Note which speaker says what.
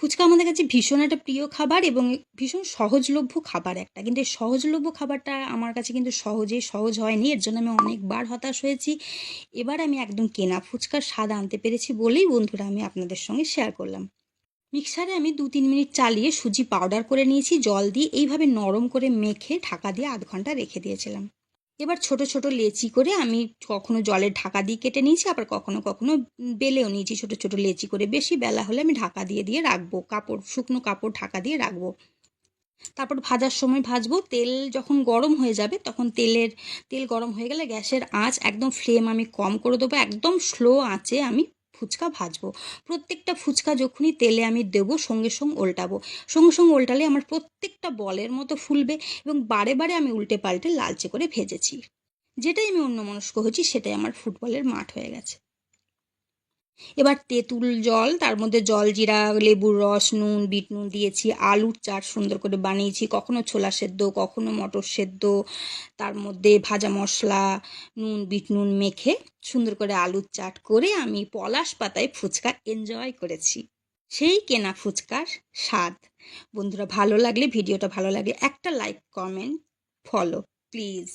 Speaker 1: ফুচকা আমাদের কাছে ভীষণ একটা প্রিয় খাবার এবং ভীষণ সহজলভ্য খাবার একটা, কিন্তু এই সহজলভ্য খাবারটা আমার কাছে কিন্তু সহজ হয়নি। এর জন্য আমি অনেকবার হতাশ হয়েছি। এবার আমি একদম কেনা ফুচকার স্বাদ আনতে পেরেছি বলেই বন্ধুরা আমি আপনাদের সঙ্গে শেয়ার করলাম। মিক্সারে আমি 2-3 মিনিট চালিয়ে সুজি পাউডার করে নিয়েছি জল দিয়ে, এইভাবে নরম করে মেখে ঢাকা দিয়ে আধ ঘন্টা রেখে দিয়েছিলাম। এবার ছোট ছোট লেচি করে আমি কখনো জলের ঢাকা দিয়ে কেটে নিয়েছি, আবার কখনো কখনো বেলেও নিয়েছি ছোট ছোট লেচি করে। বেশি বেলা হলে আমি ঢাকা দিয়ে দিয়ে রাখবো, শুকনো কাপড় ঢাকা দিয়ে রাখবো। তারপর ভাজার সময় ভাজবো। তেল যখন গরম হয়ে যাবে তখন তেল গরম হয়ে গেলে গ্যাসের আঁচ একদম ফ্লেম আমি কম করে দেবো, একদম স্লো আঁচে আমি ফুচকা ভাজবো। প্রত্যেকটা ফুচকা যখনই তেলে আমি দেবো সঙ্গে সঙ্গে ওল্টাবো। সঙ্গে সঙ্গে ওল্টালে আমার প্রত্যেকটা বলের মতো ফুলবে এবং বারে বারে আমি উল্টে পাল্টে লালচে করে ভেজেছি। যেটাই আমি অন্যমনস্ক হয়েছি সেটাই আমার ফুটবলের মাঠ হয়ে গেছে। এবার তেঁতুল জল, তার মধ্যে জলজিরা, লেবুর রস, নুন, বিট নুন দিয়েছি। আলুর চাট সুন্দর করে বানিয়েছি, কখনো ছোলা সেদ্ধ, কখনো মটর সেদ্ধ। তার মধ্যে ভাজা মশলা, নুন, বিট নুন মেখে সুন্দর করে আলুর চাট করে আমি পলাশ পাতায় ফুচকা এনজয় করেছি। সেই কেনা ফুচকার স্বাদ। বন্ধুরা, ভিডিওটা ভালো লাগলে একটা লাইক, কমেন্ট, ফলো প্লিজ।